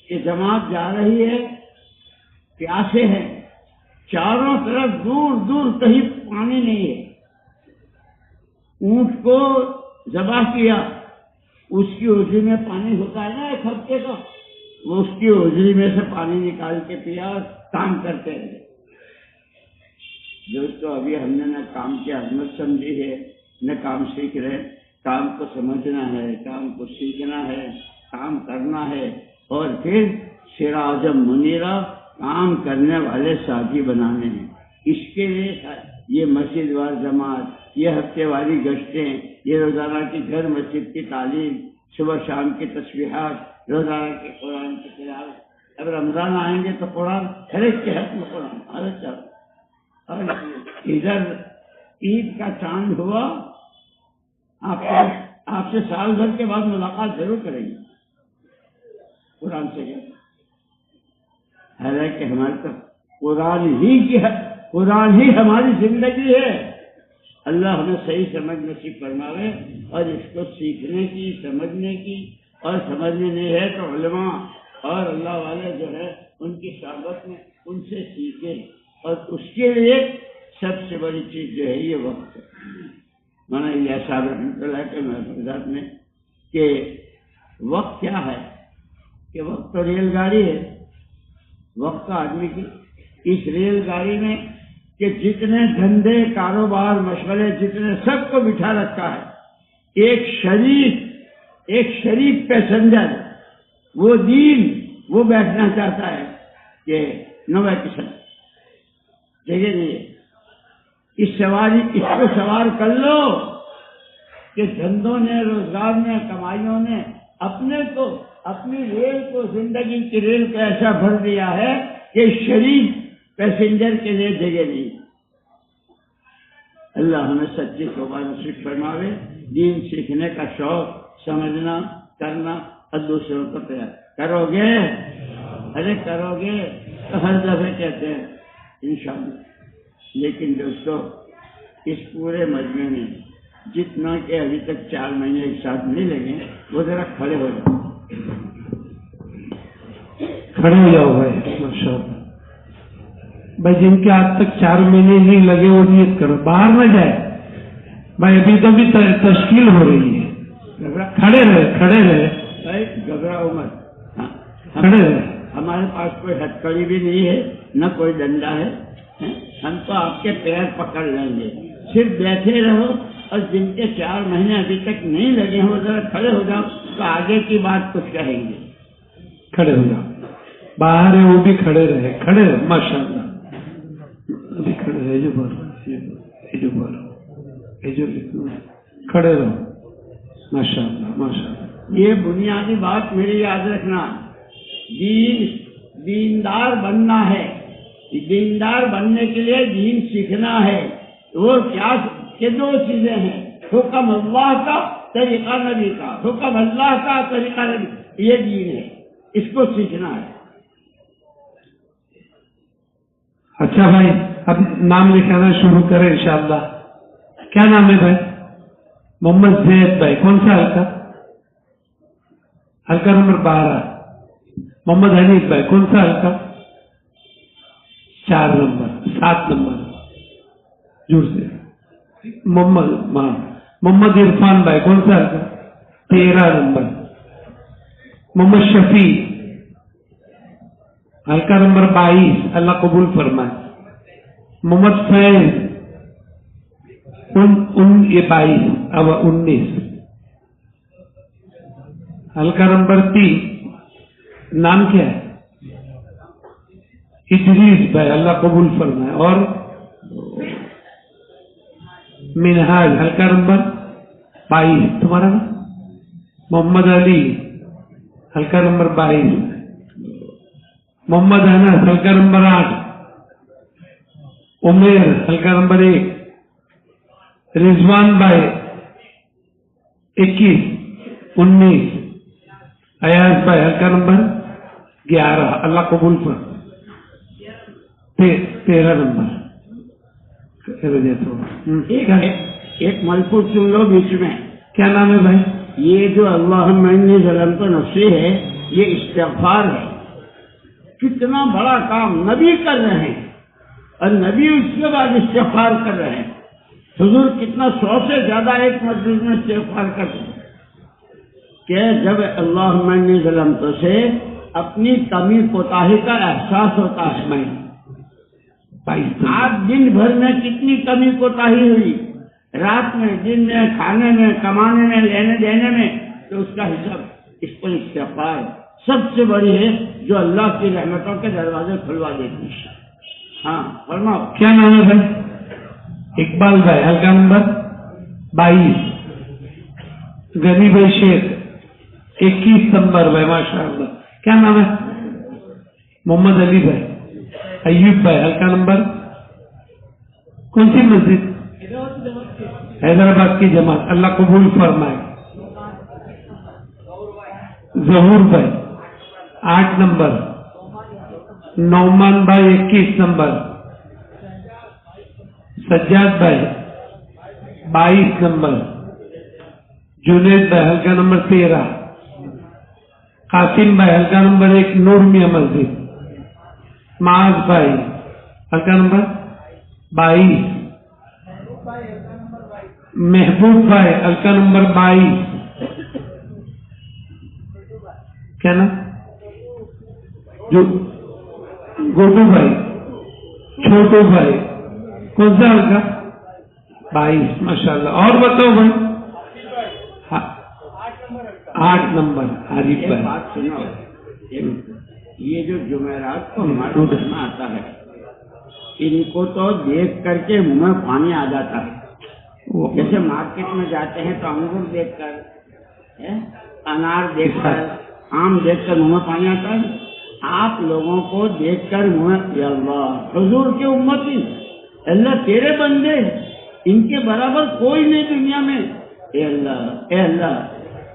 Speaker 1: کہ جماعت جا رہی ہے، پیاسے ہیں، چاروں طرف دور دور کہیں پانی نہیں ہے، اونٹ کو ذبح کیا، اس کی اوجری میں پانی ہوتا ہے نا ایک ہفتے کا، وہ اس کی اوجری میں سے پانی نکال کے پیا اور کام کرتے رہے۔ دوستو ابھی ہم نے نہ کام کی عظمت سمجھی ہے، نہ کام سیکھ رہے۔ کام کو سمجھنا ہے، کام کو سیکھنا ہے، کام کرنا ہے، اور پھر سراج منیرہ کام کرنے والے ساتھی بنانے ہیں۔ اس کے لیے یہ مسجد وار جماعت، یہ ہفتے والی گشتیں، یہ روزانہ کی گھر مسجد کی تعلیم، صبح شام کی تسبیحات، روزانہ کے قرآن کی تلاوت۔ اب رمضان آئیں گے تو قرآن ہر ایک کے حق میں قرآن، ہر ایک کا۔ اور ادھر عید کا چاند ہوا، آپ سے سال بھر کے بعد ملاقات ضرور کریں گے قرآن سے۔ حالانکہ ہمارے تو قرآن ہی ہماری زندگی ہے۔ اللہ ہمیں صحیح سمجھ نصیب فرماوے، اور اس کو سیکھنے کی، سمجھنے کی، اور سمجھ میں نہیں ہے تو علماء اور اللہ والے جو ہے ان کی صحبت میں ان سے سیکھیں۔ اور اس کے لیے سب سے بڑی چیز جو ہے یہ وقت ہے۔ مولانا الیاس صاحب رحمۃ اللہ کے محفوظات میں کہ وقت کیا ہے، کہ وقت تو ریل گاڑی ہے، وقت تو آدمی کی اس ریل گاڑی میں کہ جتنے دھندے، کاروبار، مشغلے جتنے، سب کو بٹھا رکھا ہے۔ ایک شریف پیسنجر، وہ دین، وہ بیٹھنا چاہتا ہے کہ نو ویکیشن جگہ نہیں ہے، اس کو سوار کر لو کہ دھندوں نے، روزگار نے، کمائیوں نے اپنی ریل کو، زندگی کی ریل کو ایسا بھر دیا ہے کہ شریف پیسنجر کے لیے جگہ نہیں۔ اللہ ہمیں سچی توبہ نصیب فرماوے، دین سیکھنے کا شوق، سمجھنا، کرنا، اور دوسروں کو تیار کرو گے، ارے کرو گے تو ہر دفعہ کہتے ہیں انشاءاللہ۔ لیکن دوستو، اس پورے مجمع میں جتنا کہ ابھی تک 4 مہینے ایک ساتھ نہیں لگے، وہ ذرا کھڑے ہو جاؤ،
Speaker 2: کھڑے ہو جاؤ بھائی، ماشاءاللہ۔ بھائی جن کے آج تک 4 مہینے نہیں لگے وہ نیت کرو، باہر نہ جائے بھائی، ابھی تو بھی تشکیل ہو رہی ہے، کھڑے رہے
Speaker 1: بھائی، گھبراؤ مت،
Speaker 2: کھڑے رہے۔
Speaker 1: ہمارے پاس کوئی ہتھکڑی بھی نہیں ہے، نہ کوئی ڈنڈا ہے، ہم تو آپ کے پیر پکڑ لیں گے، صرف بیٹھے رہو، اور جن کے 4 مہینے ابھی تک نہیں لگے ہیں وہ ذرا کھڑے ہو جاؤ تو آگے کی بات کچھ کہیں گے۔
Speaker 2: کھڑے ہو جاؤ، باہر ہے وہ بھی کھڑے رہے، کھڑے رہے، ماشاءاللہ، ابھی کھڑے رہے، جو کھڑے رہو، ماشاءاللہ ماشاءاللہ۔
Speaker 1: یہ بنیادی بات میری یاد رکھنا، دیندار بننا ہے، دیندار بننے کے لیے دین سیکھنا ہے۔ وہ کیا کہ 2 چیزیں ہیں، حکم اللہ کا، طریقہ نبی کا، حکم اللہ کا، طریقہ نبی، یہ دین ہے، اس کو سیکھنا ہے۔
Speaker 2: اچھا بھائی، اب نام لکھانا شروع کریں انشاءاللہ۔ کیا نام ہے بھائی؟ محمد زید بھائی، کون سا حلقہ؟ حلقہ نمبر 12۔ محمد حنیف بھائی، کون سا حلقہ؟ 4 نمبر، 7 نمبر، جور سے۔ محمد عرفان بھائی، کون سا حلقہ؟ 13 نمبر۔ محمد شفیع، حلقہ نمبر 22، اللہ قبول فرمائے۔ محمد فیض، یہ 22، اب 19۔ حلقہ نمبر 3، نام کیا ہے؟ ادریس بھائی، اللہ قبول فرمائے۔ اور منہاج، حلقہ نمبر 22، تمہارا نا؟ محمد علی، حلقہ نمبر 22۔ محمد انس، حلقہ نمبر 8۔ عمیر، حلقہ نمبر 1۔ رضوان بھائی، 21، 19۔ ایاز بھائی، حلقہ نمبر 11، اللہ قبول فرمائے۔ 13 نمبر۔
Speaker 1: ایک ملکوت سن لو بیچ میں،
Speaker 2: کیا نام ہے بھائی؟
Speaker 1: یہ جو اللہم انی ظلمت نفسی ہے، یہ استغفار ہے۔ کتنا بڑا کام نبی کر رہے ہیں، اور نبی اس کے بعد استغفار کر رہے ہیں۔ حضور کتنا 100 سے زیادہ ایک مجلس میں استغفار کرتے ہیں کہ جب اللہم انی ظلمت سے اپنی کمی کوتاہی کا احساس ہوتا ہے۔ آج دن بھر میں کتنی کمی کوتاہی ہوئی، رات میں، دن میں، کھانے میں، کمانے میں، لینے دینے میں، تو اس کا حساب، اس پر استغفار سب سے بڑی ہے جو اللہ کی رحمتوں کے دروازے کھلوا دیتی ہے۔ ہاں فرماؤ،
Speaker 2: کیا نام ہے بھائی؟ اقبال بھائی حلقہ نمبر 22. غنی بھائی شیخ 21 نمبر بھائی ماشاء اللہ. کیا نام ہے؟ محمد علی بھائی. ایوب بھائی حلقہ نمبر کون سی مسجد؟ حیدرآباد کی جماعت. اللہ قبول فرمائے. ظہور بھائی 8 نمبر. نعمان بھائی 21 نمبر. سجاد بھائی 22 نمبر. جنید بھائی حلقہ نمبر 13. قاسم بھائی حلقہ نمبر 1 نور میاں مسجد. معاذ بھائی حلقہ نمبر 22. محبوب بھائی حلقہ نمبر 22. کیا نا گوٹو بھائی چھوٹو بھائی کون سا حلقہ 22 ماشاء اللہ. اور بتاؤ بھائی 8 نمبر عارف
Speaker 1: ایک
Speaker 2: بھائی.
Speaker 1: بات سنو، یہ جو جمعرات کو ہمارے گھر میں آتا ہے، ان کو تو دیکھ کر کے منہ میں پانی آ جاتا ہے. جیسے مارکیٹ میں جاتے ہیں تو انگور دیکھ کر، انار دیکھ کر، آم دیکھ کر منہ میں پانی آتا ہے. آپ لوگوں کو دیکھ کر منہ میں یا اللہ حضور کے امتی، اللہ تیرے بندے، ان کے برابر کوئی نہیں دنیا میں. اے اللہ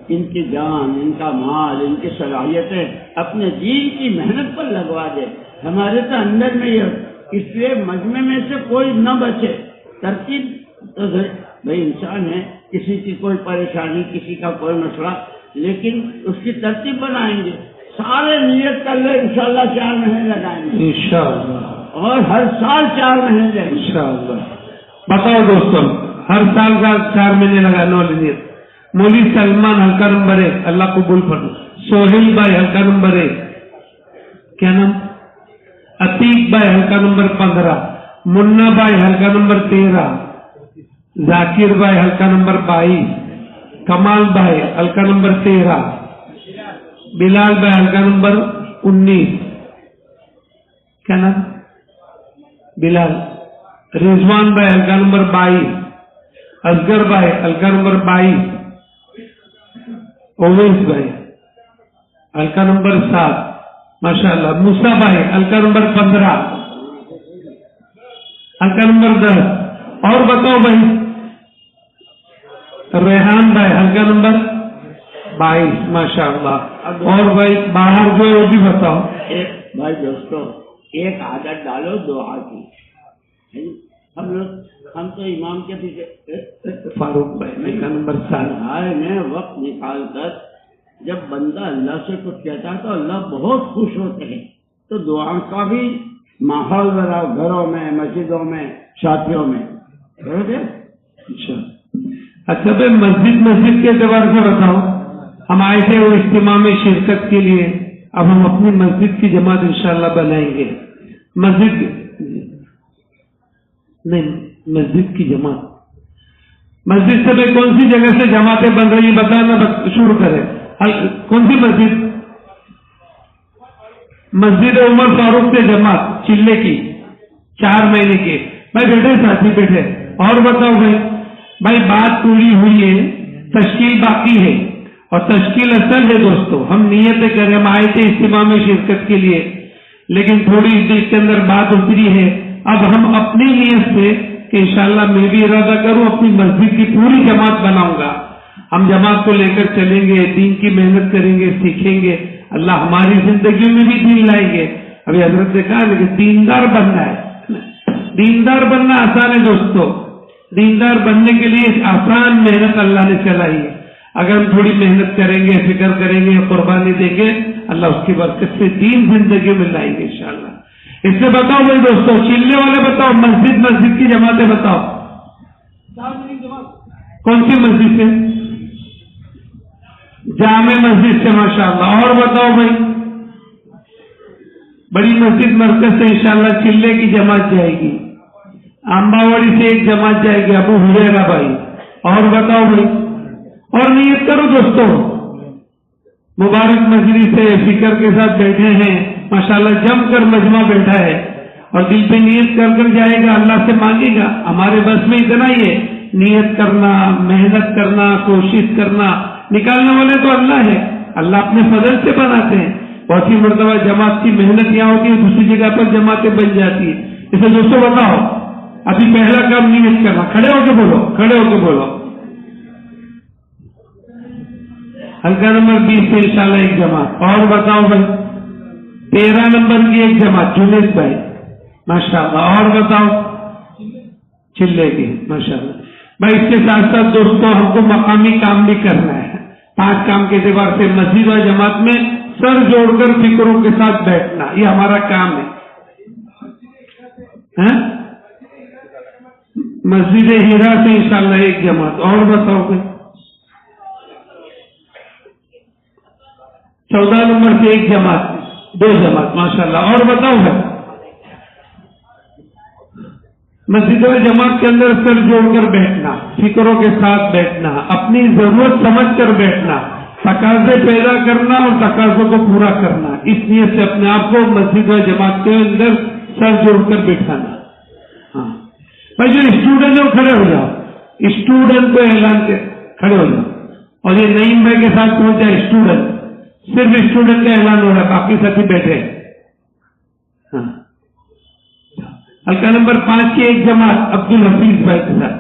Speaker 1: ان کی جان، ان کا مال، ان کی صلاحیتیں اپنے دین کی محنت پر لگوا دے. ہمارے تو اندر میں یہ، اس لیے مجمع میں سے کوئی نہ بچے. ترتیب تو بھائی انسان ہے، کسی کی کوئی پریشانی، کسی کا کوئی مسئلہ، لیکن اس کی ترتیب بنائیں گے. سارے نیت کر لیں انشاءاللہ 4 مہینے لگائیں گے
Speaker 2: انشاءاللہ،
Speaker 1: اور ہر سال 4 مہینے جائیں گے
Speaker 2: انشاءاللہ. بتاؤ دوستوں، ہر سال کا 4 مہینے لگانے والی نیت. مولوی سلمان حلقہ نمبر 1 اللہ قبول فرمائے. سہیل بھائی حلقہ نمبر 1 کیا نام؟ عتیق بھائی حلقہ نمبر 15. منا بھائی حلقہ نمبر 13. ذاکر بھائی حلقہ نمبر 22. کمال بھائی حلقہ نمبر 13. بلال بھائی حلقہ نمبر 19 کیا نام؟ بلال. رضوان بھائی حلقہ نمبر 22. اصغر بھائی حلقہ نمبر 22. اویس بھائی حلقہ نمبر 7 ماشاء اللہ. موسیٰ بھائی حلقہ نمبر 15. حلقہ نمبر 10. اور بتاؤ بھائی ریحان بھائی حلقہ نمبر 22 ماشاء اللہ. اور بھائی باہر جو ہے وہ بھی بتاؤ.
Speaker 1: ایک بھائی دوستو، ایک عادت ڈالو دعا کی. ہم تو امام کے پیچھے
Speaker 2: فاروق بھائی حلقہ نمبر 7.
Speaker 1: میں وقت نکال کر جب بندہ اللہ سے کچھ کہتا ہے تو اللہ بہت خوش ہوتے ہیں. تو دعا کا بھی ماحول بناؤ، گھروں میں، مسجدوں میں، ساتھیوں میں.
Speaker 2: اچھا بھائی مسجد کے اعتبار سے بتاؤ. ہم آئے تھے وہ اجتماع میں شرکت کے لیے، اب ہم اپنی مسجد کی جماعت انشاءاللہ بنائیں گے. مسجد کی جماعت، مسجد سے بھائی کون سی جگہ سے جماعتیں بن رہی بتانا شروع کریں. کون سی مسجد؟ مسجد عمر فاروق سے جماعت چلے کی 4 مہینے کے. بھائی بیٹھے ساتھی بیٹھے. اور بتاؤ بھائی بات پوری ہوئی ہے، تشکیل باقی ہے. اور تشکیل اصل ہے دوستو. ہم نیتیں کریں، ہم آئے تھے اجتماع میں شرکت کے لیے، لیکن تھوڑی دل کے اندر بات اتری ہے. اب ہم اپنی نیت سے کہ انشاءاللہ میں بھی ارادہ کروں اپنی مسجد کی پوری جماعت بناؤں گا. ہم جماعت کو لے کر چلیں گے، دین کی محنت کریں گے، سیکھیں گے. اللہ ہماری زندگیوں میں بھی دین لائیں گے. ابھی حضرت نے کہا کہ دیندار بننا ہے. دیندار بننا آسان ہے دوستو. دیندار بننے کے لیے آسان محنت اللہ نے چلائی ہے. اگر ہم تھوڑی محنت کریں گے، فکر کریں گے، قربانی دیں گے، اللہ اس کی برکت سے دین زندگی میں لائیں گے انشاءاللہ. اس سے بتاؤ بھائی دوستو، چلنے والے بتاؤ، مسجد کی جماعتیں بتاؤ. کون سی مسجد سے؟ جامع مسجد سے ماشاءاللہ. اور بتاؤ بھائی بڑی مسجد مرکز سے انشاءاللہ چلے کی جماعت جائے گی. امباوڑی سے ایک جماعت جائے گی ابو حریرہ بھائی. اور بتاؤ بھائی، اور نیت کرو دوستو. مبارک مجلس سے فکر کے ساتھ بیٹھے ہیں ماشاءاللہ، جم کر مجمع بیٹھا ہے. اور دل پہ نیت کر کر جائے گا، اللہ سے مانگے گا. ہمارے بس میں اتنا ہی ہے، نیت کرنا، محنت کرنا، کوشش کرنا. نکالنے والے تو اللہ ہے، اللہ اپنے فضل سے بناتے ہیں. بہت سی مرتبہ جماعت کی محنت یہاں ہوتی ہے، دوسری جگہ پر جماعتیں بن جاتی ہیں. اسے دوستوں بتاؤ، ابھی پہلا کام نیت کرنا. کھڑے ہو کے بولو، کھڑے ہو کے بولو. حلقہ نمبر 20 سے انشاءاللہ ایک جماعت. اور بتاؤ بھائی، 13 نمبر کی ایک جماعت، جنید بھائی ماشاءاللہ. اور بتاؤ، چلے کی ماشاءاللہ. بھائی اس کے ساتھ ساتھ دوستوں ہم کو مقامی کام بھی کرنا ہے. 5 کام کے اعتبار سے مسجد اور جماعت میں سر جوڑ کر فکروں کے ساتھ بیٹھنا، یہ ہمارا کام ہے. مسجد ہیرا سے انشاءاللہ ایک جماعت. اور بتاؤ بھائی، 14 نمبر سے ایک جماعت، 2 جماعت ماشاءاللہ. اور بتاؤ بھائی، مسجد و جماعت کے اندر سر جوڑ کر بیٹھنا، فکروں کے ساتھ بیٹھنا، اپنی ضرورت سمجھ کر بیٹھنا، تقاضے پیدا کرنا اور تقاضوں کو پورا کرنا. اس نیت سے اپنے آپ کو مسجد و جماعت کے اندر سر جوڑ کر بٹھانا. ہاں بھائی، جو اسٹوڈنٹ ہے وہ کھڑے ہو جاؤ. اسٹوڈنٹ کو اعلان کے کھڑے ہو جاؤ. اور یہ نعیم بھائی کے ساتھ پہنچا اسٹوڈنٹ، صرف اسٹوڈنٹ کا اعلان ہو رہا ہے، باقی ساتھی بیٹھے. ہاں، حلقہ نمبر 5 کی ایک جماعت عبد الحفیظ بھائی کے ساتھ.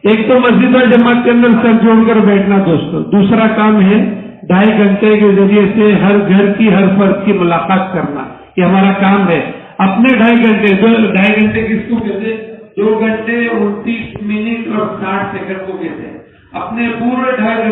Speaker 2: ایک تو مسجد اور جماعت کے اندر سر جوڑ کر بیٹھنا دوستوں. دوسرا کام ہے 2.5 گھنٹے کے ذریعے سے ہر گھر کی ہر فرد کی ملاقات کرنا. یہ ہمارا کام ہے. اپنے 2.5 گھنٹے، 2.5 گھنٹے کس کو کہتے ہیں؟ 2 گھنٹے 29 منٹ اور 60 سیکنڈ کو کہتے ہیں. اپنے پورے 2.5